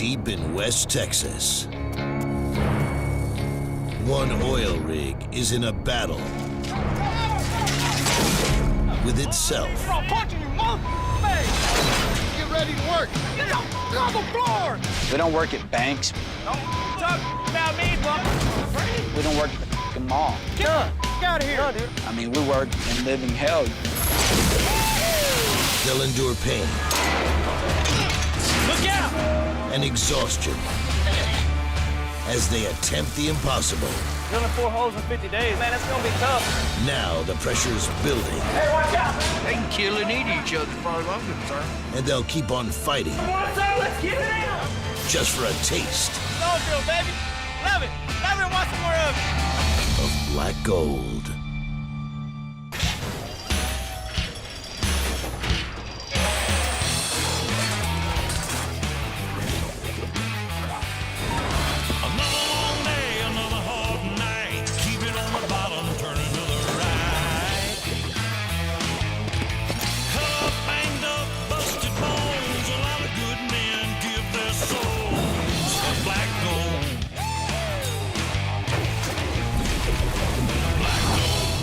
deep in West Texas. One oil rig is in a battle with itself. Get ready to work. Get on the floor. We don't work at banks. Don't talk about me, bro. We don't work at the f***ing mall. Get out of here. No, dude. I mean, we work in living hell. They'll endure pain. Look out! And exhaustion as they attempt the impossible. Drilling 4 holes in 50 days, man, it's gonna be tough. Now the pressure's building. Hey, watch out! They can kill and eat each other as far as I'm concerned. And they'll keep on fighting Come on, sir, let's get it out! just for a taste Go, drill, baby. Love it. Love it and want some more of it. of black gold. Another long day, another hard night. Keep it on the bottom, turning to the right. Cut up, banged up, busted bones. A lot of good men give their souls for black gold. Black gold.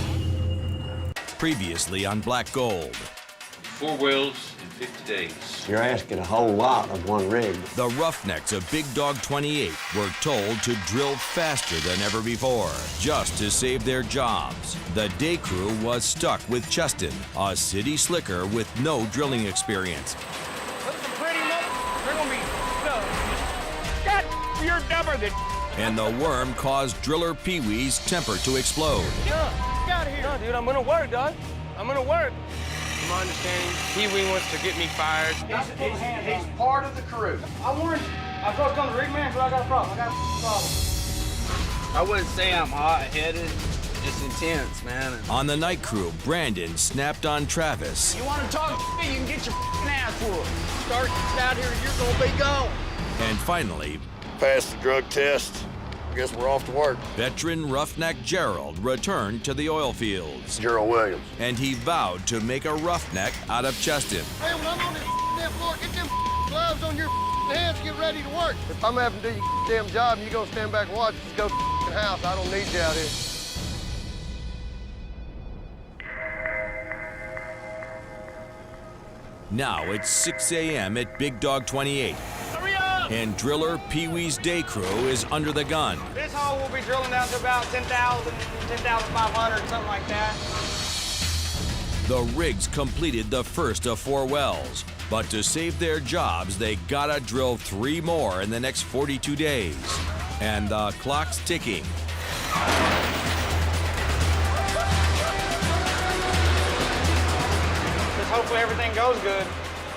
Previously on Black Gold. 4 wells in 50 days. You're asking a whole lot of one rig. The Roughnecks of Big Dog 28 were told to drill faster than ever before, just to save their jobs. The day crew was stuck with Cheston, a city slicker with no drilling experience. Those are pretty numbers. They're gonna be God, you're dumber than And the worm caused driller Pee Wee's temper to explode. Get out of here. No, dude, I'm gonna work, dog. I'm gonna work. From my understanding, Pee-wee wants to get me fired. He's part of the crew. I warned you. I broke on the rig, man, so I got a problem. I got a problem. I wouldn't say I'm hot-headed, just intense, man. On the night crew, Brandon snapped on Travis. You want to talk to me, you can get your f***ing ass whooped. Start out here, you're gonna be gone. And finally, Passed the drug test. I guess we're off to work. veteran roughneck Gerald returned to the oil fields. Gerald Williams. And he vowed to make a roughneck out of Cheston. Hey, when I'm on this damn floor, get them gloves on your hands, get ready to work. If I'm having to do your damn job and you gonna stand back and watch, just go to the house. I don't need you out here. Now it's 6 a.m. at Big Dog 28, Hurry up! and driller Pee Wee's day crew is under the gun. This hole will be drilling down to about 10,000, 10,500, something like that. The rigs completed the first of 4 wells, but to save their jobs, they gotta drill 3 more in the next 42 days. And the clock's ticking. Just hopefully everything goes good.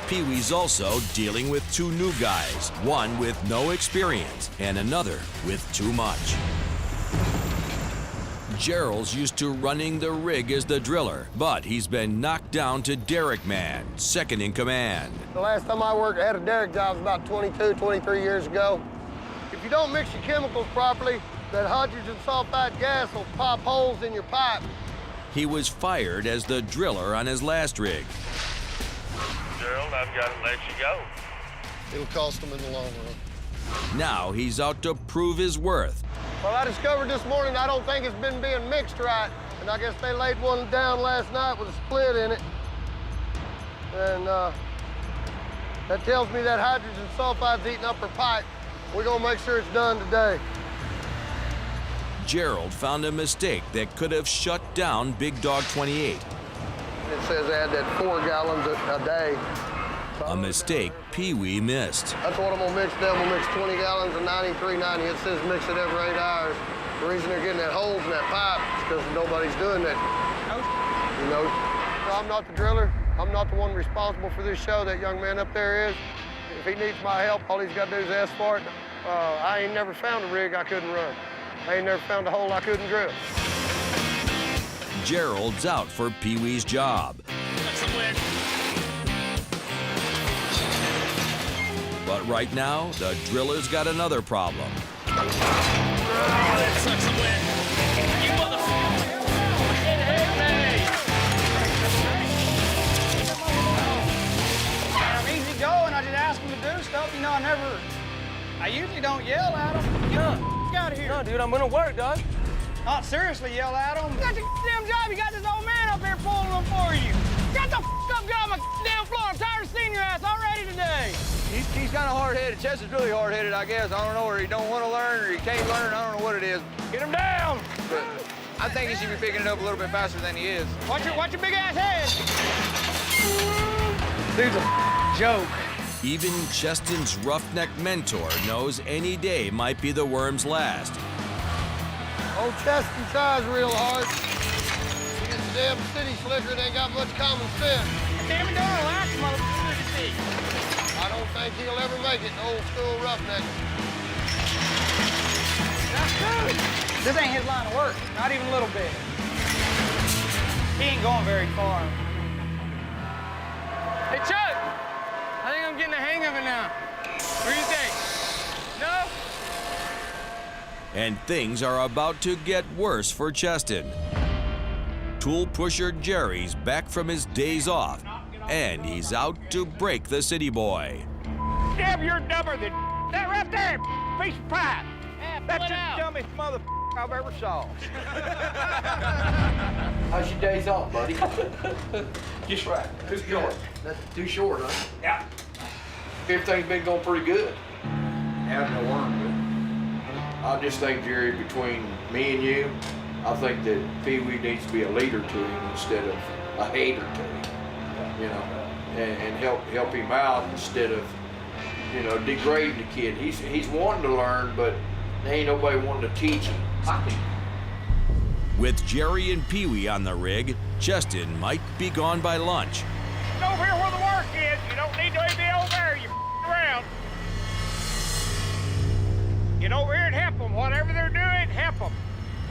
Pee Wee's also dealing with 2 new guys, one with no experience and another with too much. Gerald's used to running the rig as the driller, but he's been knocked down to derrick man, second in command. The last time I worked, I had a derrick job about 22, 23 years ago. If you don't mix your chemicals properly, that hydrogen sulfide gas will pop holes in your pipe. He was fired as the driller on his last rig. Gerald, I've got to let you go. It'll cost them in the long run. Now he's out to prove his worth. Well, I discovered this morning I don't think it's been being mixed right. And I guess they laid one down last night with a split in it. And that tells me that hydrogen sulfide's eating up her pipe. We're gonna make sure it's done today. Gerald found a mistake that could have shut down Big Dog 28. It says add that 4 gallons a day. A mistake Pee Wee missed. That's what I'm gonna mix down. We'll mix 20 gallons of 93.90. It says mix it every 8 hours. The reason they're getting that holes in that pipe is because nobody's doing that. You know, I'm not the driller. I'm not the one responsible for this show. That young man up there is. If he needs my help, all he's got to do is ask for it. I ain't never found a rig I couldn't run. I ain't never found a hole I couldn't drill. Gerald's out for Pee Wee's job. But right now, the driller's got another problem. I'm easy going. I just ask him to do stuff. You know, I I usually don't yell at him. Get the f out of here. No, dude, I'm gonna work, dog. Not seriously yell at him. You got your damn job. You got this old man up here pulling them for you. Get the f up, get on my damn floor. I'm tired of seeing your ass already today. He's kind of hard-headed. Chester's really hard-headed, I guess. I don't know, or he don't want to learn, or he can't learn. I don't know what it is. Get him down! But I think he should be picking it up a little bit faster than he is. Watch your big ass head. Dude's a joke. Even Cheston's roughneck mentor knows any day might be the worm's last. Old Cheston tries real hard. He's a damn city slicker. They ain't got much common sense. Damn it, don't relax, motherfucker. I don't think he'll ever make it, old school roughneck. That's good. This ain't his line of work, not even a little bit. He ain't going very far. Hey, Chuck, I think I'm getting the hang of it now. What do you think? No? And things are about to get worse for Cheston. Tool pusher Jerry's back from his days off, and he's out to break the city boy. Damn, you're dumber than that right there, piece of pie. That's the dumbest mother I've ever saw. How's your days off, buddy? Just right. Too short. That's too short, huh? Yeah. Everything's been going pretty good. Having a worm, but I just think, Jerry, between me and you, I think that Pee Wee needs to be a leader to him instead of a hater to him. You know, and help him out instead of, you know, degrading the kid. He's wanting to learn, but there ain't nobody wanting to teach him. With Jerry and Pee Wee on the rig, Cheston might be gone by lunch. Get over here where the work is. You don't need to be over there. You around. Get over here and help them. Whatever they're doing, help them.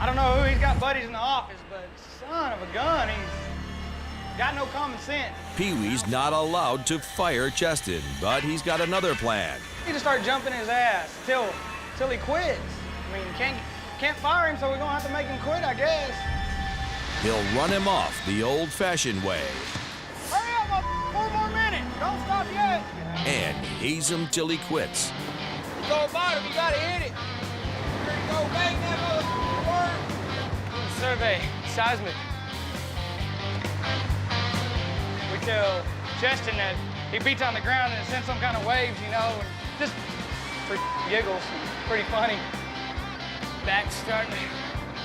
I don't know who he's got buddies in the office, but son of a gun, he's got no common sense. Pee Wee's not allowed to fire Cheston, but he's got another plan. You need to start jumping his ass till he quits. I mean, you can't fire him, so we're gonna have to make him quit, I guess. He'll run him off the old-fashioned way Hurry up, 4 more minutes. Don't stop yet. and haze him till he quits. Go bottom, you gotta hit it. Here you go, bang that motherfucker. Survey, seismic. We tell Cheston that he beats on the ground and it sends some kind of waves, you know, and just for giggles. Pretty funny. Back's starting to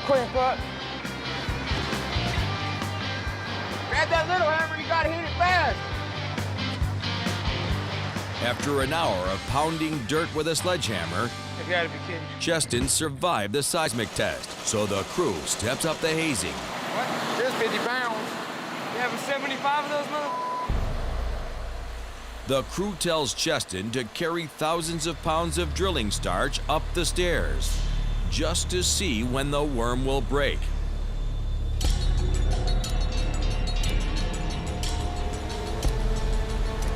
cramp up. Grab that little hammer, you gotta hit it fast. After an hour of pounding dirt with a sledgehammer, You gotta be kidding. Cheston survived the seismic test, so the crew steps up the hazing. What? There's 50 pounds. You having 75 of those motherfuckers? The crew tells Cheston to carry thousands of pounds of drilling starch up the stairs, just to see when the worm will break.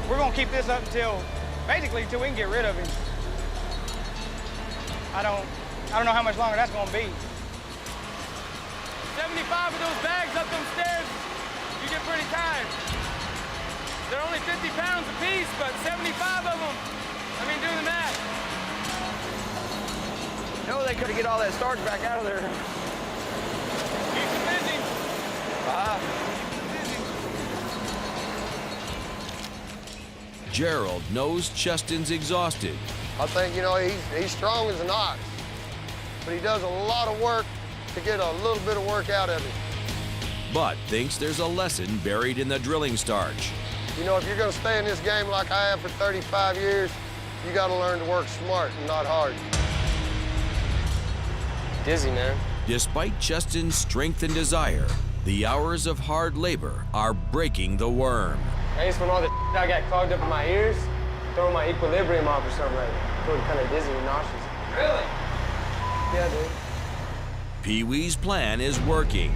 We're gonna keep this up basically until we can get rid of him. I don't know how much longer that's gonna be. 75 of those bags up them stairs, you get pretty tired. They're only 50 pounds apiece, but 75 of them, I mean, do the math. No, they couldn't get all that starch back out of there. Keep them busy. Gerald knows Cheston's exhausted, I think, you know, he's strong as an ox, but he does a lot of work to get a little bit of work out of him. but thinks there's a lesson buried in the drilling starch. You know, if you're gonna stay in this game like I have for 35 years, you gotta learn to work smart and not hard. Dizzy, man. Despite Cheston's strength and desire, the hours of hard labor are breaking the worm. I guess when all the I got clogged up in my ears, throwing my equilibrium off or something, like, feeling kind of dizzy and nauseous. Really? Yeah, dude. Pee Wee's plan is working.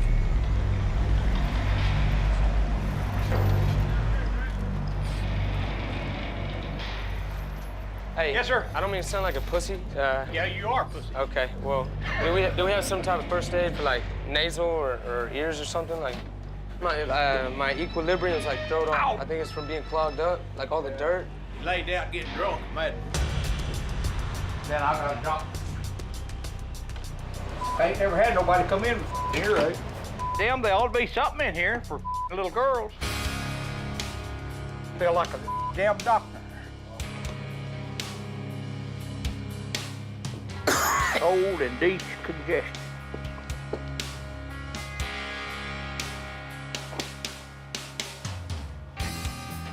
Hey. Yes, sir. I don't mean to sound like a pussy. Yeah, you are pussy. Okay, well, do we have some type of first aid for like nasal or ears or something? Like, my equilibrium's like thrown off. Ow. I think it's from being clogged up, like all the dirt. Laid out getting drunk, mad. Then I gotta drop. I ain't never had nobody come in here, right? Damn, there ought to be something in here for little girls. Feel like a damn doctor. Cold and deep congestion.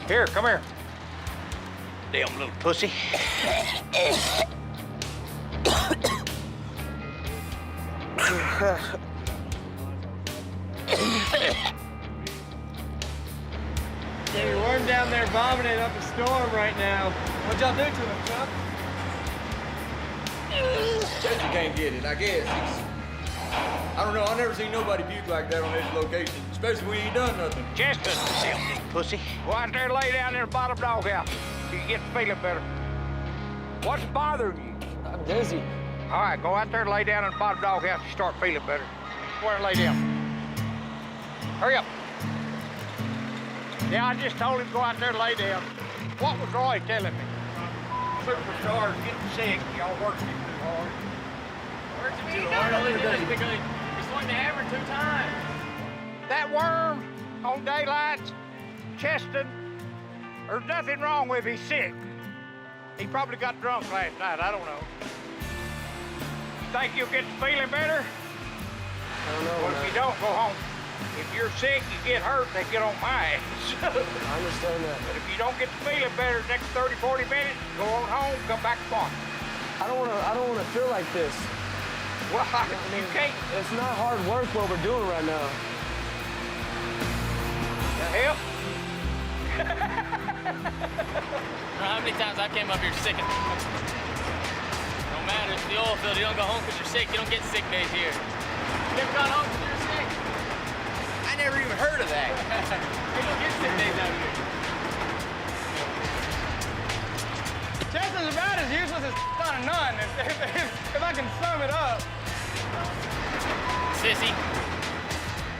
Here, come here. Damn little pussy. There's a worm down there vomiting up a storm right now. What'd y'all do to him, Chuck? Says you can't get it, I guess. I don't know, I never seen nobody puke like that on this location, especially when you ain't done nothing. Cheston, damn little pussy. Go out there and lay down in the bottom doghouse till you get feeling better. What's bothering you? I'm dizzy. All right, go out there and lay down in the bottom doghouse and start feeling better. Go out and lay down. Hurry up. Yeah, I just told him to go out there and lay down. What was Roy telling me? Superstars getting sick. Y'all working him too hard. Working too hard only today. He swung the hammer 2 times. That worm on daylights, Cheston, there's nothing wrong with him. He's sick. He probably got drunk last night. I don't know. Think you'll get feeling better? I don't know. Well, if you don't, go home. If you're sick, you get hurt, they get on my ass. I understand that. But if you don't get feeling better the next 30, 40 minutes, go on home, come back tomorrow. I don't wanna feel like this. Well, you can't. It's not hard work what we're doing right now. Help. How many times I came up here sick? No matter, it's the oil field. You don't go home because you're sick. You don't get sick days here. You never gone home because you're sick? I never even heard of that. You don't get sick days out here. Cheston's about as useless as on a nun, if I can sum it up. Sissy.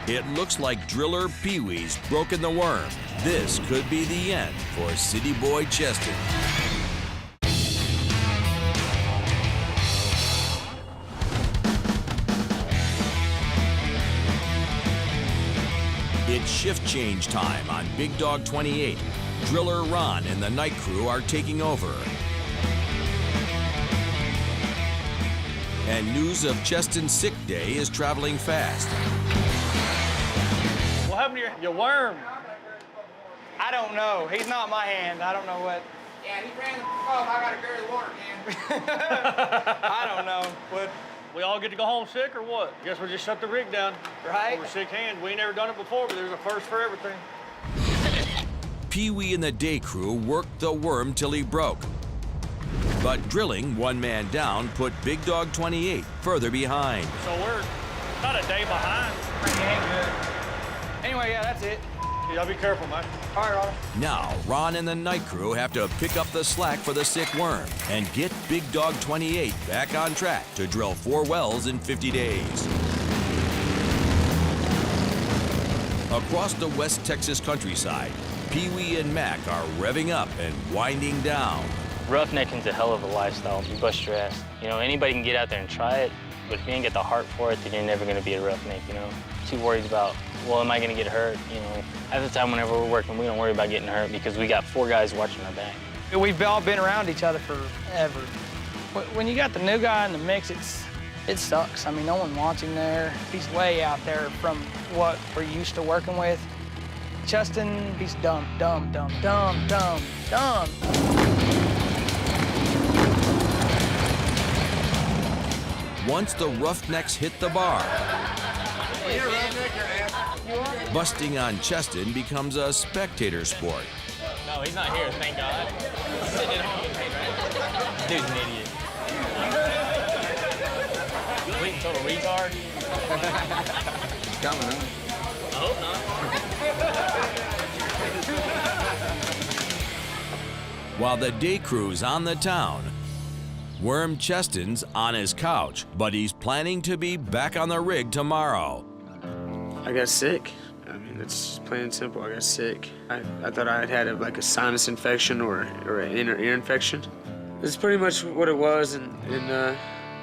It looks like driller Pee Wee's broken the worm. This could be the end for City Boy Cheston. It's shift change time on Big Dog 28. Driller Ron and the night crew are taking over. And news of Cheston's sick day is traveling fast. What happened to your worm? I don't know. He's not my hand. I don't know what. Yeah, he ran the pump. I gotta carry the water, man. I don't know. What? We all get to go home sick or what? Guess we'll just shut the rig down. Right? We're sick hands. We ain't never done it before, but there's a first for everything. Pee Wee and the day crew worked the worm till he broke. But drilling, one man down, put Big Dog 28 further behind. So we're not a day behind. Anyway, yeah, that's it. Y'all be careful, man. All right, Ron. Now, Ron and the night crew have to pick up the slack for the sick worm and get Big Dog 28 back on track to drill 4 wells in 50 days. Across the West Texas countryside, Pee Wee and Mac are revving up and winding down. Roughnecking's a hell of a lifestyle. You bust your ass. You know, anybody can get out there and try it, but if you ain't got the heart for it, then you're never gonna be a roughneck, you know? Too worried about, well, am I gonna get hurt? You know, at the time whenever we're working, we don't worry about getting hurt because we got 4 guys watching our back. We've all been around each other forever. When you got the new guy in the mix, it sucks. I mean, no one wants him there. He's way out there from what we're used to working with. Cheston, he's dumb. Once the Roughnecks hit the bar, busting on Cheston becomes a spectator sport. No, he's not here, thank God. He's sitting at home. Dude's an idiot. Complete and total retard. He's coming, huh? I hope not. While the day crew's on the town, Worm Cheston's on his couch, but he's planning to be back on the rig tomorrow. I got sick. I mean, it's plain and simple. I got sick. I thought I had a sinus infection or an inner ear infection. It's pretty much what it was, and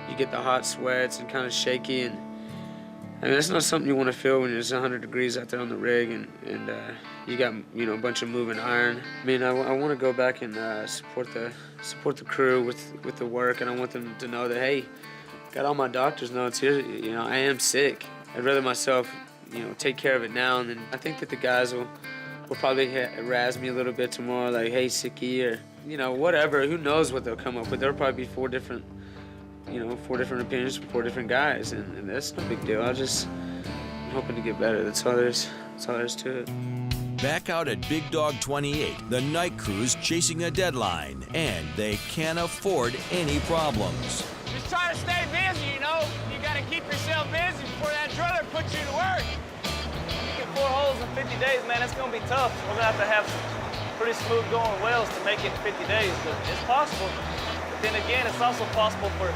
you get the hot sweats and kind of shaky, and I mean, that's not something you want to feel when it's 100 degrees out there on the rig, and you got, you know, a bunch of moving iron. I mean, I want to go back and support the crew with the work, and I want them to know that, hey, got all my doctor's notes here. You know, I am sick. I'd rather myself, you know, take care of it now, and then I think that the guys will probably razz me a little bit tomorrow, like, hey, sickie, or, you know, whatever. Who knows what they'll come up with? There'll probably be four different opinions from 4 different guys, and that's no big deal. I'm hoping to get better. That's all there is to it. Back out at Big Dog 28, the night crew's chasing a deadline, and they can't afford any problems. Just try to stay busy, you know? You gotta keep yourself busy before that driller puts you to work. You get 4 holes in 50 days, man, it's gonna be tough. We're gonna have to have pretty smooth going wells to make it 50 days, but it's possible. But then again, it's also possible for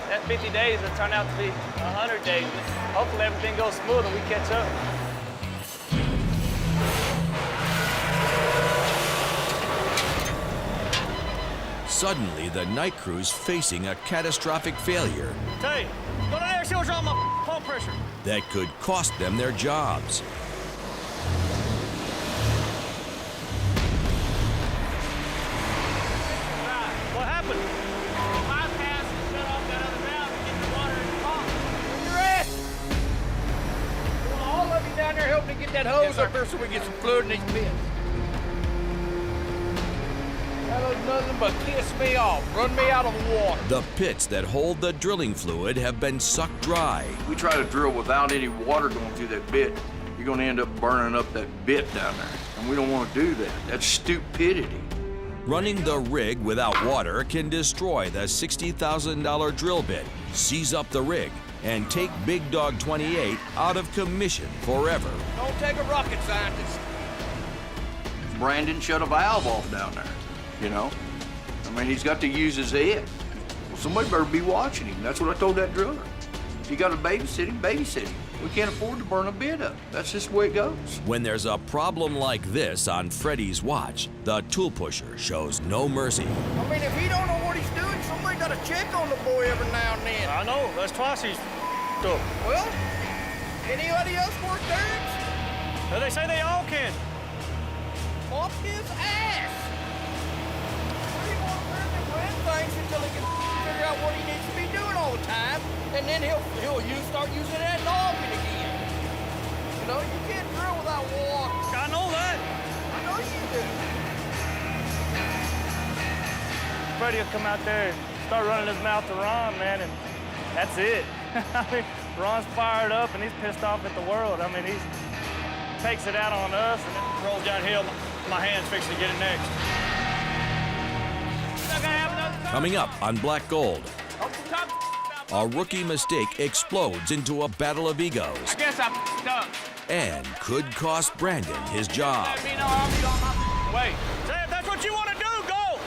that 50 days to turn out to be 100 days. Hopefully everything goes smooth and we catch up. Suddenly, the night crew's facing a catastrophic failure Hey, go down there and see what's wrong with my pump pressure. that could cost them their jobs. What happened? Bypass and shut off that other valve and get the water in the pump. Where you at? Well, all of you down there helping to get that hose up there so we get some fluid in these pits. That was nothing but kiss me off, run me out of the water. The pits that hold the drilling fluid have been sucked dry. We try to drill without any water going through that bit, you're gonna end up burning up that bit down there. And we don't wanna do that. That's stupidity. Running the rig without water can destroy the $60,000 drill bit, seize up the rig, and take Big Dog 28 out of commission forever. Don't take a rocket scientist. Brandon shut a valve off down there, you know? I mean, he's got to use his head. Well, somebody better be watching him. That's what I told that driller. If you got to babysit him, babysit him. We can't afford to burn a bit up. That's just the way it goes. When there's a problem like this on Freddie's watch, the tool pusher shows no mercy. I mean, if he don't know what he's doing, somebody got to check on the boy every now and then. I know, that's twice he's up. Well, anybody else work there? They say they all can. Off his ass. What do you want to win things until he can figure out what he needs to be doing all the time, and then he'll start using that noggin again. You know, you can't drill without water. I know that. I know you do. Freddie will come out there and start running his mouth to Ron, man, and that's it. I mean, Ron's fired up and he's pissed off at the world. I mean, he takes it out on us and then Rolls downhill, my hand's fixing to get it next. Coming up on Black Gold, a rookie mistake explodes into a battle of egos I guess I'm stuck. and could cost Brandon his job. Let me know I'll be on my way. Say, if that's what you want to do, go!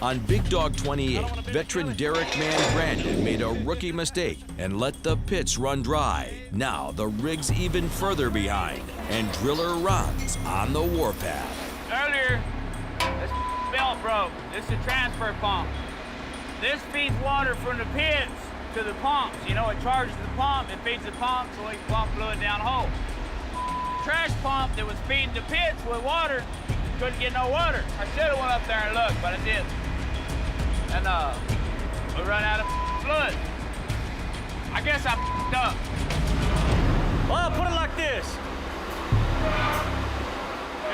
On Big Dog 28, veteran Derek Man Brandon made a rookie mistake and let the pits run dry. Now the rig's even further behind, and driller Ron's on the warpath. Earlier, this belt broke. This is a transfer pump. This feeds water from the pits to the pumps. You know, it charges the pump, it feeds the pump so we can pump fluid down hole. Trash pump that was feeding the pits with water couldn't get no water. I should have went up there and looked, but I didn't. And we run out of fluid. I guess I f***ed up. Well, put it like this.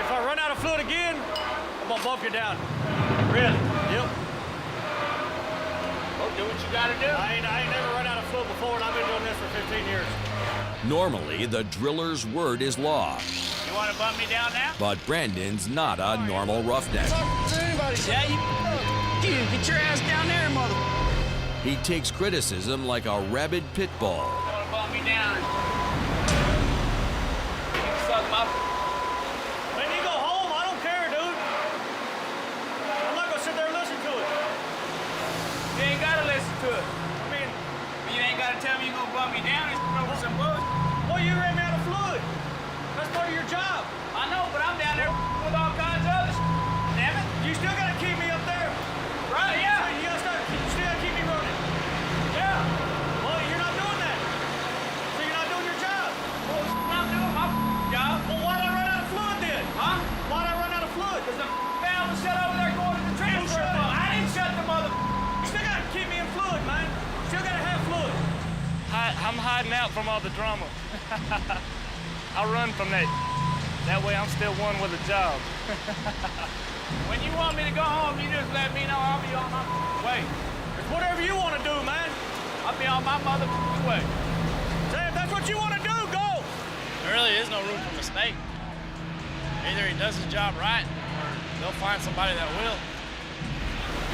If I run out of fluid again, I'm gonna bump you down. Really? Yep. Well, do what you gotta do. I ain't never run out of fluid before, and I've been doing this for 15 years. Normally, the driller's word is law, You wanna bump me down now? but Brandon's not a normal roughneck. Yeah, you get your ass down there, mother. He takes criticism like a rabid pit bull. You wanna bump me down? You suck my... When you go home, I don't care, dude. I'm not gonna sit there and listen to it. You ain't gotta listen to it. I mean, You ain't gotta tell me you gonna bump me down. It's over some bullshit. well, you ran me out of fluid. That's part of your job. I know, but I'm down there with hiding out from all the drama. I run from that. That way I'm still one with a job. When you want me to go home, you just let me know. I'll be on my way. It's whatever you want to do, man. I'll be on my motherfucking way. Say, if that's what you want to do, go. There really is no room for mistake. Either he does his job right, or they'll find somebody that will.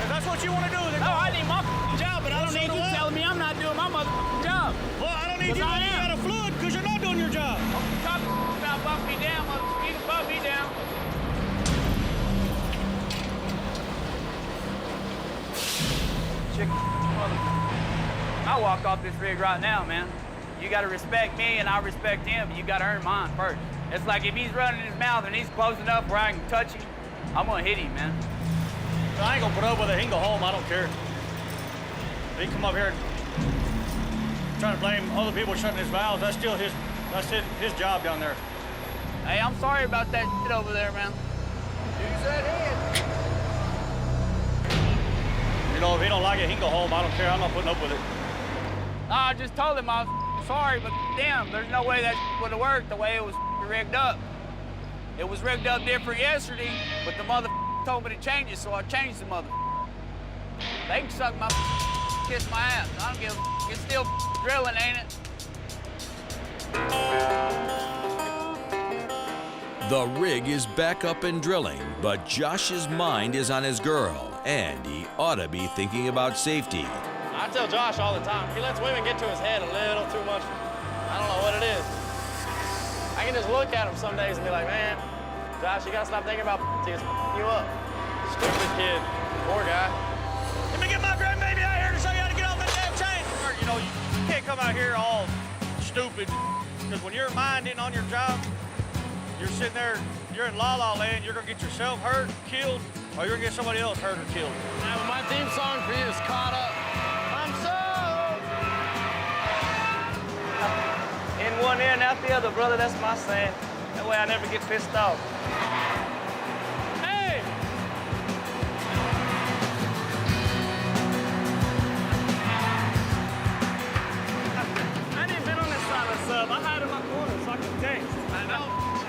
If that's what you want to do, then No, go. I need my job, but I don't need you telling me I'm not doing my motherfucking job. Well, I don't need you I letting am. out a fluid because you're not doing your job. You talking about bump me down, motherfucker. You can bump me down. I walk off this rig right now, man. You gotta respect me and I respect him, but you gotta earn mine first. It's like if he's running his mouth and he's close enough where I can touch him, I'm gonna hit him, man. I ain't gonna put up with it. He can go home. I don't care. He come up here trying to blame other people shutting his valves. That's still his job down there. Hey, I'm sorry about that shit over there, man. Use that head. You know, if he don't like it, he can go home. I don't care. I'm not putting up with it. I just told him I was sorry, but damn, there's no way that would have worked the way it was rigged up. It was rigged up different yesterday, but the mother told me to change it, so I changed the mother. They can suck my kiss my ass. I don't give a It's still drilling, ain't it? The rig is back up and drilling, but Josh's mind is on his girl, and he ought to be thinking about safety. I tell Josh all the time, he lets women get to his head a little too much. I don't know what it is. I can just look at him some days and be like, man, Josh, you gotta stop thinking about it's you up. Stupid kid. Poor guy. Let me get my grandbaby out here to show you how to get off that damn chain. You know, you can't come out here all stupid, because when your mind isn't on your job, you're sitting there, you're in la-la land, you're gonna get yourself hurt, killed, or you're gonna get somebody else hurt or killed. Now, my theme song for you is Caught Up. I'm so... In one ear and out the other, brother, that's my saying. That way I never get pissed off. Hey! I ain't been on this side of the sub. I hide in my corner so I can taste. I know.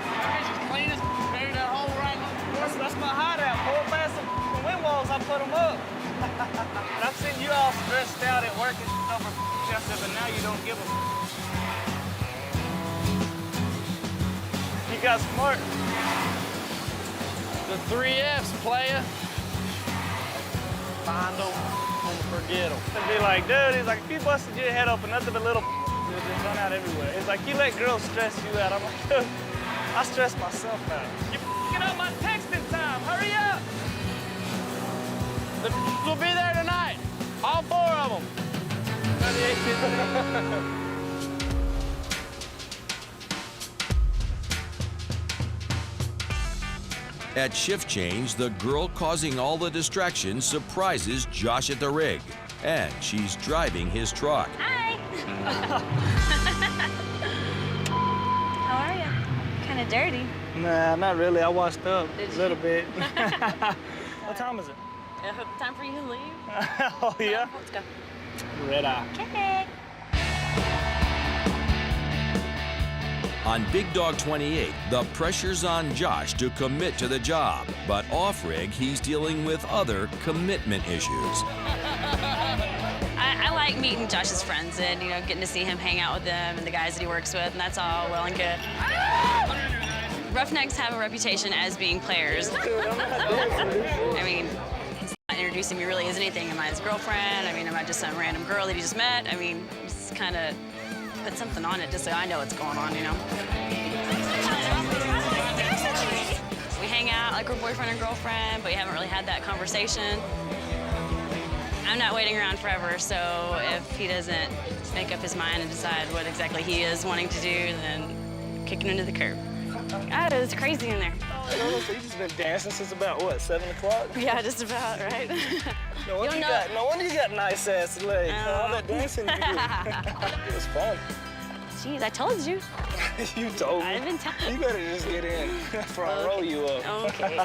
Everybody's just clean as buried that hole right now. That's my hideout. Pull past some wind walls, I put them up. And I've seen you all stressed out at work and over Chester, but now you don't give a You got smart. The 3 F's, playa. Find them and forget them. And be like, dude, he's like, if you busted your head open, nothing but little you'll just run out everywhere. It's like, you let girls stress you out. I'm like, dude, I stress myself out. You're f***ing up my texting time. Hurry up. The will be there tonight. All 4 of them. At shift change, the girl causing all the distractions surprises Josh at the rig, and she's driving his truck. Hi. How are you? Kind of dirty. Nah, not really. I washed up Did a you? little bit. What time is it? Time for you to leave. Oh, yeah? Let's go. Red eye. Okay. On Big Dog 28, the pressure's on Josh to commit to the job, but off-rig, he's dealing with other commitment issues. I like meeting Josh's friends and, getting to see him hang out with them and the guys that he works with, and that's all well and good. Roughnecks have a reputation as being players. I mean, he's not introducing me really as anything. Am I his girlfriend? I mean, am I just some random girl that he just met? I mean, just kind of put something on it just so I know what's going on, We hang out like we're boyfriend and girlfriend, but we haven't really had that conversation. I'm not waiting around forever, so if he doesn't make up his mind and decide what exactly he is wanting to do, then kick him into the curb. God, it's crazy in there. Oh, so you just been dancing since about, what, 7 o'clock? Yeah, just about, right? No wonder you got nice ass legs. All that dancing you do. It was fun. Jeez, I told you. You told me. I've been telling you. Better just get in before I roll you up. Okay.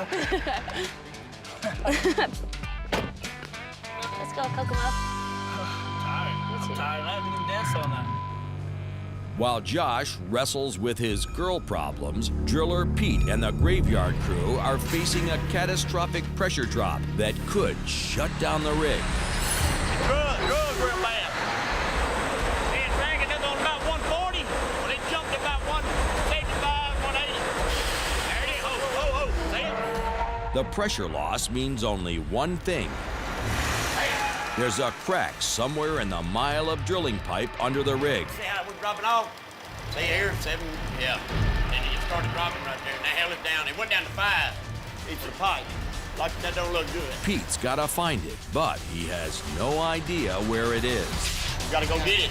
Let's go, Kokomo. I'm tired. I haven't even danced all night. While Josh wrestles with his girl problems, driller Pete and the graveyard crew are facing a catastrophic pressure drop that could shut down the rig. Drug real bad. And dragging it on about 140. Well, it jumped to about 175, 180. There it is. Oh, see it? The pressure loss means only one thing. There's a crack somewhere in the mile of drilling pipe under the rig. See how it was dropping off? See here, 7, yeah. And it started dropping right there, and they held it down. It went down to 5 each of the pipe. Like, that don't look good. Pete's gotta find it, but he has no idea where it is. You gotta go get it.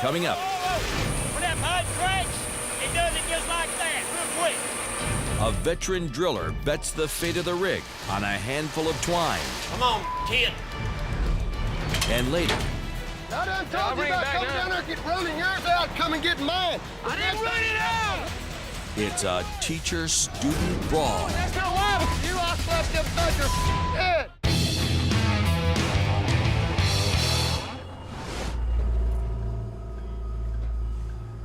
Coming up, When that pipe cracks, it does it just like that, real quick. a veteran driller bets the fate of the rig on a handful of twine. Come on, kid. And later, I done told you about coming down there, get running yours out, come and get mine. I didn't run it out. it's a teacher-student brawl. That's not why you lost left them sucker head.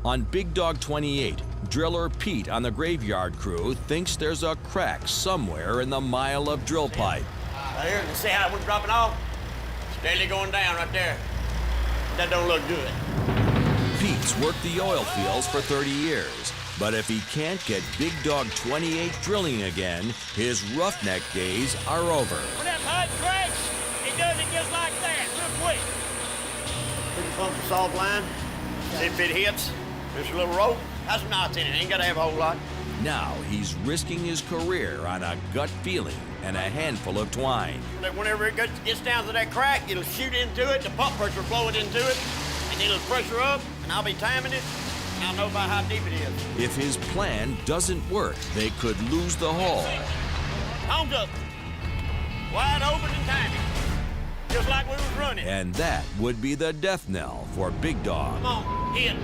On Big Dog 28, driller Pete on the graveyard crew thinks there's a crack somewhere in the mile of drill pipe. Right here, you see how it was dropping off? Steadily going down right there. That don't look good. Pete's worked the oil fields for 30 years, but if he can't get Big Dog 28 drilling again, his roughneck days are over. When that pipe cracks, it does it just like that, real quick. Put the pump soft line, see if it hits. There's a little rope. Has some knots in it. Ain't got to have a whole lot. Now he's risking his career on a gut feeling and a handful of twine. Whenever it gets down to that crack, it'll shoot into it, the pump pressure will flow it into it, and it'll pressure up, and I'll be timing it, and I'll know about how deep it is. If his plan doesn't work, they could lose the haul. Homes up. Wide open and timing. Just like we was running. And that would be the death knell for Big Dog. Come on, hit.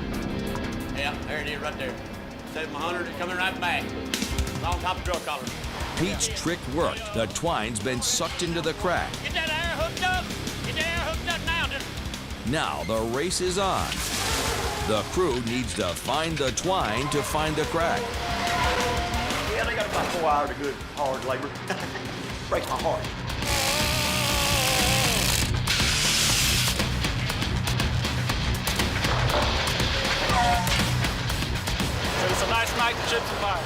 Yeah, there it is right there. 700 is coming right back. It's on top of drill collar. Pete's trick worked. The twine's been sucked into the crack. Get that air hooked up. Get that air hooked up now. Now the race is on. The crew needs to find the twine to find the crack. Yeah, they got about 4 hours of good, hard labor. Breaks my heart. It's a nice night to chips and fire.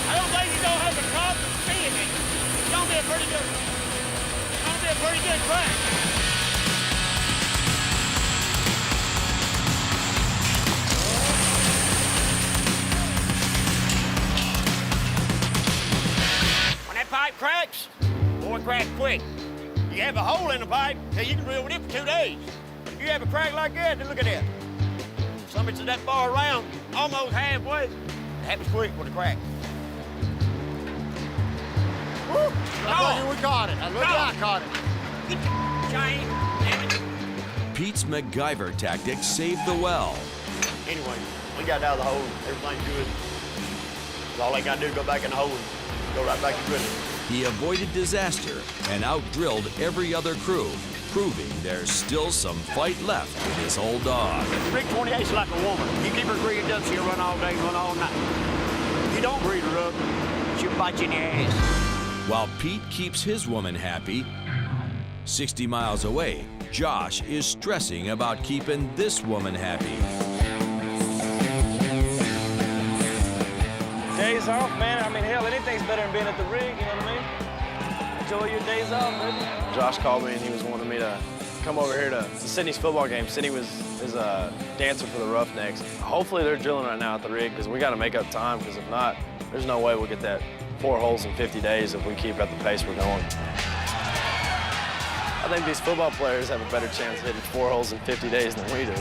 I don't think he's gonna have a problem seeing it. It's gonna be a pretty good crack. Pipe cracks, boy, crack quick. You have a hole in the pipe, you can drill with it for 2 days. You have a crack like that, then look at that. Somebody's that far around, almost halfway. It happens quick with a crack. Woo! I we caught it. I caught it. Get your chain, damn it. Pete's MacGyver tactic saved the well. Anyway, we got out of the hole. Everything's good. All they gotta do is go back in the hole and go right back to drilling. He avoided disaster and outdrilled every other crew, proving there's still some fight left with this old dog. Rig 28's like a woman. You keep her greased up, she'll run all day, run all night. If you don't grease her up, she'll bite you in the ass. While Pete keeps his woman happy, 60 miles away, Josh is stressing about keeping this woman happy. Days off, man. I mean, hell, anything's better than being at the rig, you know what I mean? Enjoy your days off, man. Josh called me and he was wanting me to come over here to Sydney's football game. Sydney is a dancer for the Roughnecks. Hopefully they're drilling right now at the rig because we got to make up time, because if not, there's no way we'll get that 4 holes in 50 days if we keep at the pace we're going. I think these football players have a better chance of hitting 4 holes in 50 days than we do.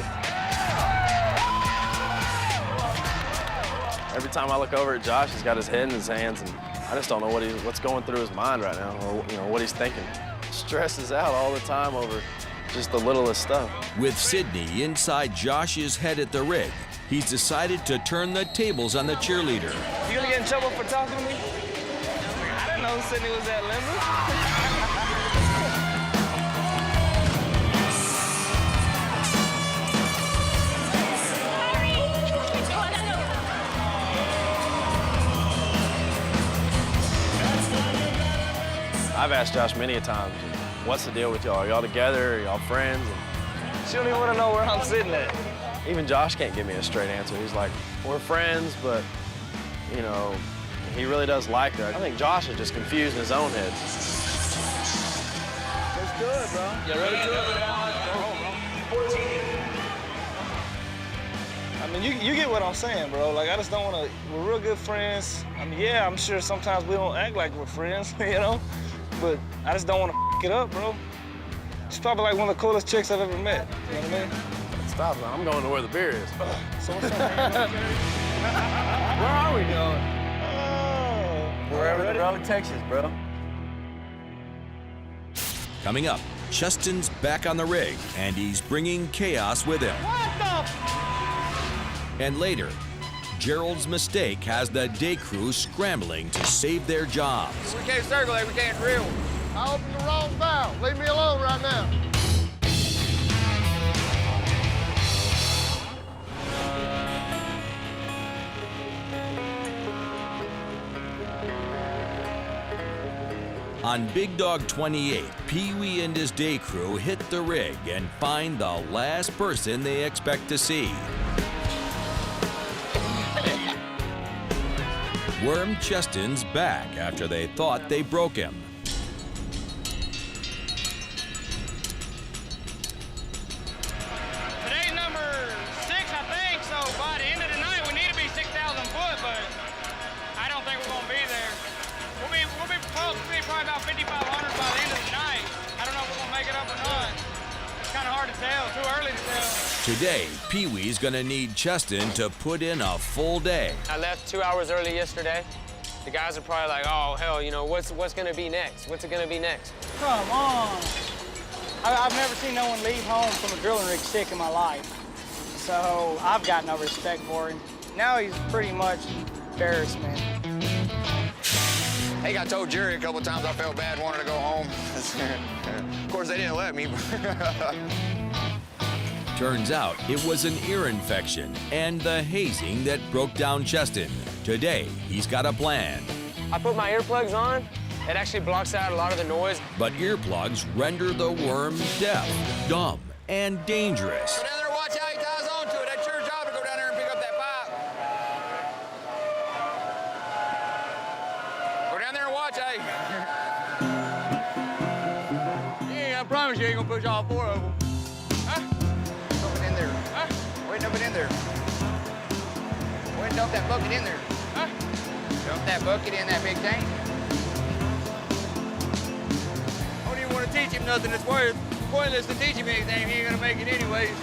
Every time I look over at Josh, he's got his head in his hands, and I I just don't know what's going through his mind right now, or what he's thinking. Stresses out all the time over just the littlest stuff. With Sydney inside Josh's head at the rig, he's decided to turn the tables on the cheerleader. You gonna get in trouble for talking to me? I didn't know Sydney was that limber. I've asked Josh many a times, what's the deal with y'all? Are y'all together? Are y'all friends? She don't even want to know where I'm sitting at. Even Josh can't give me a straight answer. He's like, we're friends, but, he really does like her. I think Josh is just confused in his own head. Let's do it, bro. You ready to do it? I mean, you get what I'm saying, bro. Like, I just don't want to, we're real good friends. I mean, yeah, I'm sure sometimes we don't act like we're friends, But I just don't want to f it up, bro. She's probably like one of the coolest chicks I've ever met. You know what I mean? Stop, man. I'm going to where the beer is. So what's up? Where are we going? Wherever the road takes us, bro. Coming up, Cheston's back on the rig, and he's bringing chaos with him. What the? And later, Gerald's mistake has the day crew scrambling to save their jobs. We can't circulate, we can't drill. I opened the wrong valve. Leave me alone right now. On Big Dog 28, Pee-wee and his day crew hit the rig and find the last person they expect to see. Worm Cheston's back after they thought they broke him. Today's number 6, I think, so by the end of the night, we need to be 6,000 foot, but I don't think we're gonna be there. We'll be close, we'll be probably about 5,500 by the end of the night. I don't know if we're gonna make it up or not. It's kind of hard to tell, too early to tell. Today, Pee-wee's gonna need Cheston to put in a full day. I left 2 hours early yesterday. The guys are probably like, oh, hell, what's gonna be next? What's it gonna be next? Come on. I've never seen no one leave home from a drilling rig sick in my life. So I've got no respect for him. Now he's pretty much embarrassment. I think I told Jerry a couple times I felt bad wanting to go home. Of course, they didn't let me. Turns out it was an ear infection and the hazing that broke down Cheston. Today, he's got a plan. I put my earplugs on. It actually blocks out a lot of the noise. But earplugs render the worm deaf, dumb, and dangerous. Go down there and watch how he ties on to it. That's your job to go down there and pick up that pipe. Go down there and watch, hey. Yeah, I promise you ain't gonna push all 4 of them. Huh? Dump it in there. Huh? Go ahead and dump it in there. Go ahead and dump that bucket in there. Huh? Dump that bucket in that big tank. I don't even want to teach him nothing that's worth. Pointless to teach him anything. He ain't gonna make it anyways.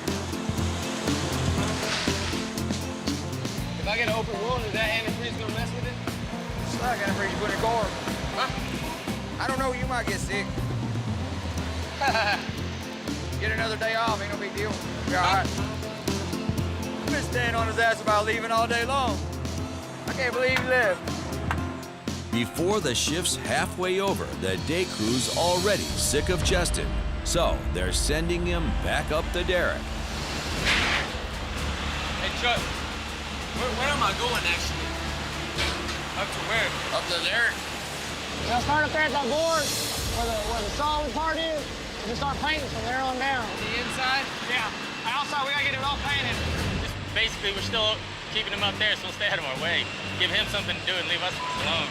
If I get an open wound, is that antifreeze gonna mess with it? It's not gonna freeze you put in a car. Huh? I don't know, you might get sick. Get another day off, ain't no big deal. You're all right. I've been staying on his ass about leaving all day long. I can't believe he left. Before the shift's halfway over, the day crew's already sick of Cheston. So they're sending him back up the derrick. Hey, Chuck, where am I going, actually? Up to where? Up to there. Now start up there at that board where the solid part is, and just start painting from there on down. The inside? Yeah. And outside, we gotta get it all painted. Basically, we're still keeping him up there, so we'll stay out of our way. Give him something to do and leave us alone.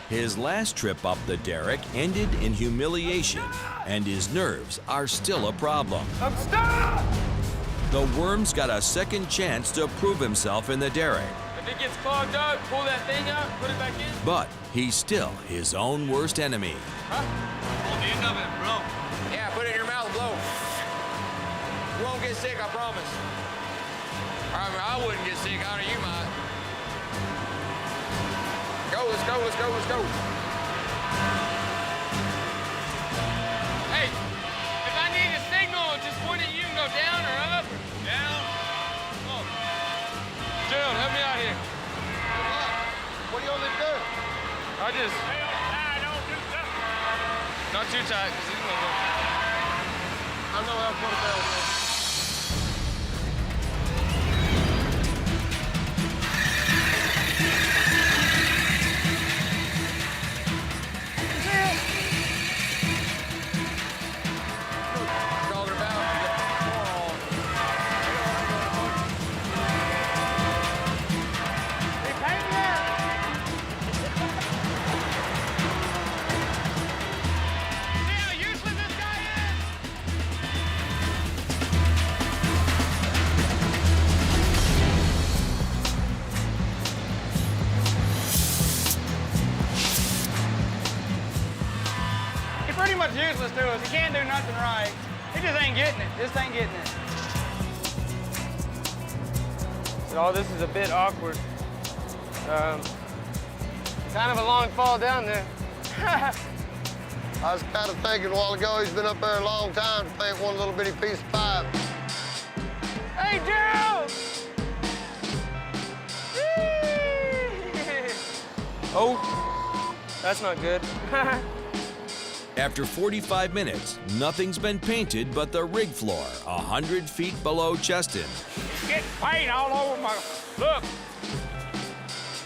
His last trip up the derrick ended in humiliation, and his nerves are still a problem. I'm stuck! The worm's got a second chance to prove himself in the derrick. If it gets clogged up, pull that thing out, put it back in. But he's still his own worst enemy. Huh? Hold the end of it, bro. Yeah, put it in your mouth, blow. You won't get sick, I promise. I mean, I wouldn't get sick, I know you might. Go. let's go, let's go, let's go. Hey, if I need a signal, just point at you and go down or up or down. Come on. Gerald, help me out here. What do you want me to do? I just... don't do something. Not too tight, because he's gonna look. I know how to put it down, man. Pretty much useless to us. He can't do nothing right. He just ain't getting it. Just ain't getting it. So this is a bit awkward. Kind of a long fall down there. I was kind of thinking a while ago, he's been up there a long time to paint one little bitty piece of pipe. Hey, Gerald! Oh, that's not good. After 45 minutes, nothing's been painted but the rig floor, 100 feet below Cheston. Getting paint all over my... Look!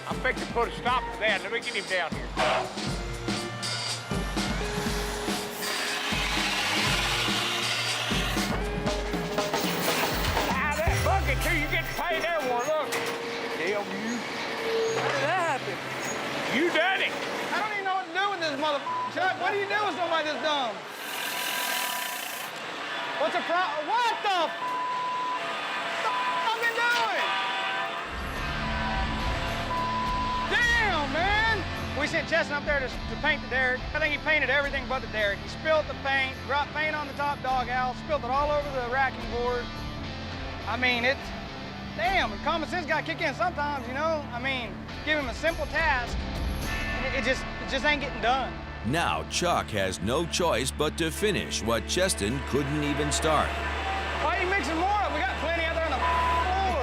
I'm fixing to put a stop to that. Let me get him down here. That bucket, too. You get paint everywhere. Look. Damn you. How did that happen? You done it. I don't even know what to do with this motherfucker. Chuck, what do you do with somebody this dumb? What's the problem? What the I've been doing? Damn, man! We sent Cheston up there to paint the derrick. I think he painted everything but the derrick. He spilled the paint, dropped paint on the top doghouse, spilled it all over the racking board. I mean, it's... Damn, common sense got to kick in sometimes, you know? I mean, give him a simple task, and it just ain't getting done. Now Chuck has no choice but to finish what Cheston couldn't even start. Why are you mixing more up? We got plenty out there on the floor.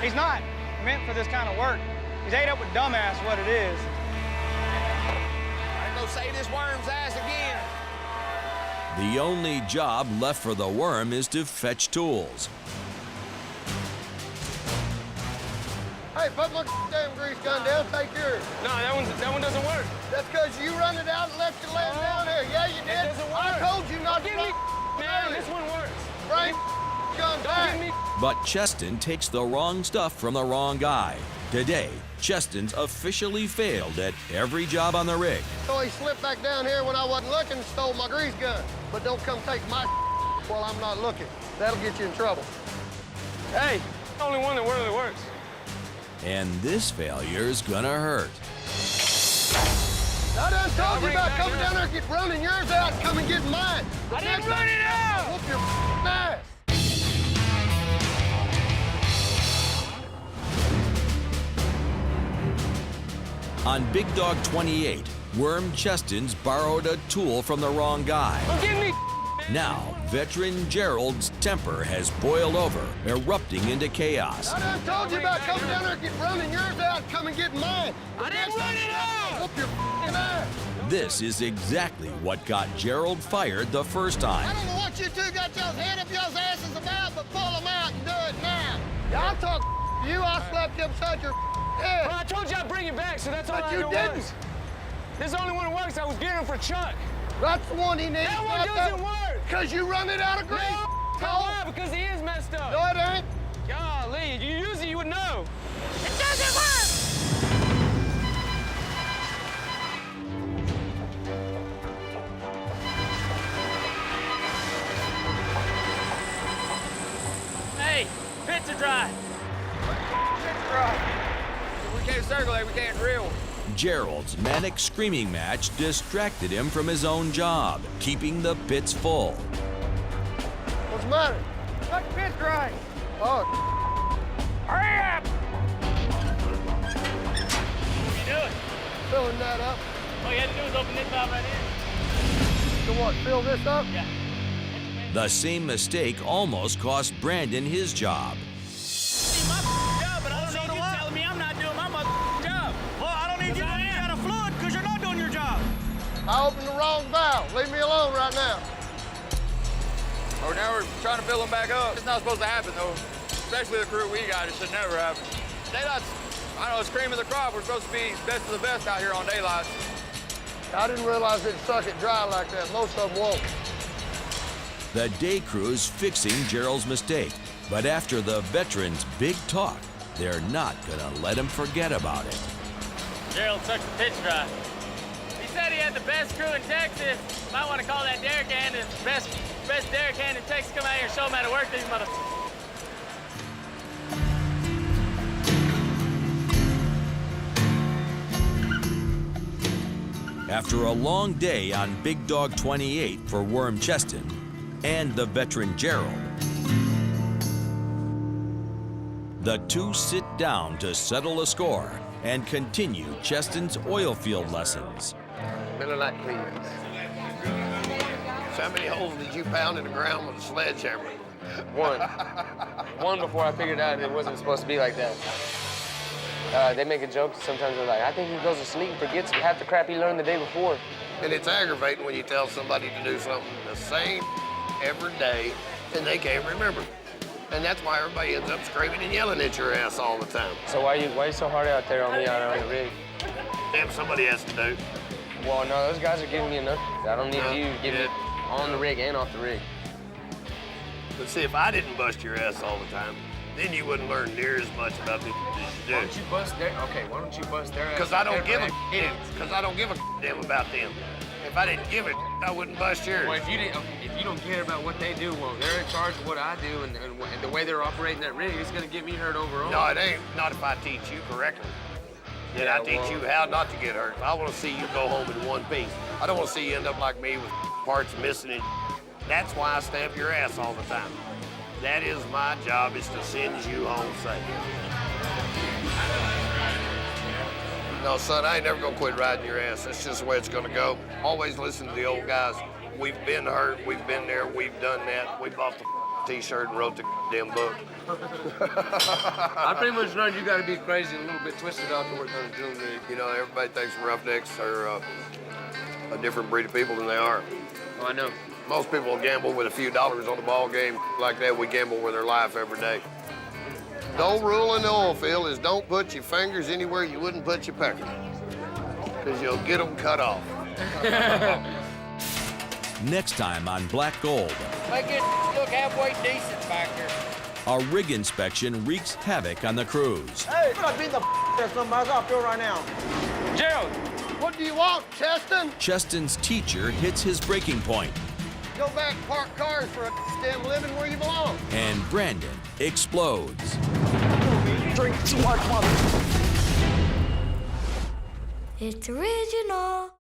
He's not meant for this kind of work. He's ate up with dumbass what it is. I ain't gonna say this worm's ass again. The only job left for the worm is to fetch tools. Hey, put my damn grease gun down, take yours. No, that one doesn't work. That's because you run it out and left it laying down here. Yeah, you did. It doesn't work. I told you not to Give me, man, this one works. Bring gun back. Don't give me. But Cheston takes the wrong stuff from the wrong guy. Today, Cheston's officially failed at every job on the rig. So he slipped back down here when I wasn't looking and stole my grease gun. But don't come take my while I'm not looking. That'll get you in trouble. Hey, the only one that really works. And this failure's gonna hurt. I done told you about coming down there and get running yours out and come and get mine. I didn't run it out! Whoop your ass. On Big Dog 28, Worm Cheston's borrowed a tool from the wrong guy. Don't give me. Now, veteran Gerald's temper has boiled over, erupting into chaos. I done told you about coming down there and get running yours out and come and get mine. I didn't run it out! Whoop your ass. This is exactly what got Gerald fired the first I time. don't know what you two got y'all's head up y'all's asses about, but pull them out and do it now. Y'all talk to you, I slapped you upside your head. Well, I told you I'd bring it back, so that's all But I you know didn't. works. This is the only one that works. I was getting him for Chuck. That's the one he needs. That one doesn't work. Because you run it out of grease. No, why? Because he is messed up. No, it ain't. Golly, you use it, you would know. It doesn't work! Hey, pits are dry. It's dry. We can't circle it, we can't drill. Gerald's manic screaming match distracted him from his own job, keeping the pits full. What's the matter? Let the pit's dry. Oh, Hurry up! you doing? Filling that up. All you had to do was open this valve right here. So what, fill this up? Yeah. The same mistake almost cost Brandon his job. Job, but I don't need you telling me I'm not doing my job. Well, I don't need you to leave out of fluid because you're not doing your job. I opened the wrong valve. Leave me alone right now. Oh, now we're trying to fill them back up. It's not supposed to happen, though. Especially the crew we got, it should never happen. Daylight's, I don't know, it's cream of the crop. We're supposed to be best of the best out here on daylight. I didn't realize it'd suck it dry like that. Most of them won't. The day crew's fixing Gerald's mistake, but after the veteran's big talk, they're not gonna let him forget about it. Gerald took the pitch dry. He said he had the best crew in Texas. Might want to call that derrick hand the best derrick hand in Texas. Come out here and show them how to work these motherfuckers. After a long day on Big Dog 28 for Worm Cheston and the veteran Gerald, the two sit down to settle a score and continue Cheston's oil field lessons. Miller Lite cleans. So how many holes did you pound in the ground with a sledgehammer? One before I figured out it wasn't supposed to be like that. They make a joke sometimes. They're like, I think he goes to sleep and forgets half the crap he learned the day before. And it's aggravating when you tell somebody to do something the same every day and they can't remember. And that's why everybody ends up screaming and yelling at your ass all the time. So why you so hard out there on me out on the rig? Damn, somebody has to do. Well, no, those guys are giving me enough. I don't need you to give me on the rig and off the rig. But see, if I didn't bust your ass all the time, then you wouldn't learn near as much about this as you do. Why don't you bust their? Okay, why don't you bust their ass? Because I don't give a damn about them. If I didn't give it, I wouldn't bust yours. Well, if you don't care about what they do, well, they're in charge of what I do, and the way they're operating that rig is going to get me hurt overall. No, it ain't. Not if I teach you correctly. Then I teach you how not to get hurt. I want to see you go home in one piece. I don't want to see you end up like me with parts missing. And that's why I stab your ass all the time. That is my job, is to send you home safe. No, son, I ain't never gonna quit riding your ass. That's just the way it's gonna go. Always listen to the old guys. We've been hurt, we've been there, we've done that. We bought the T-shirt and wrote the damn book. I pretty much learned you gotta be crazy and a little bit twisted out to work on a drilling rig. You know, everybody thinks roughnecks are a different breed of people than they are. Oh, I know. Most people will gamble with a few dollars on the ball game like that. We gamble with their life every day. The old rule in the oil field is don't put your fingers anywhere you wouldn't put your pecker, because you'll get them cut off. Next time on Black Gold, Make it look halfway decent back here. a rig inspection wreaks havoc on the crews. Hey, I'm beating the there somebody off here right now. Gerald, what do you want, Cheston? Cheston's teacher hits his breaking point, Go back and park cars for a damn living where you belong. and Brandon explodes. Drink too much, mother. It's original.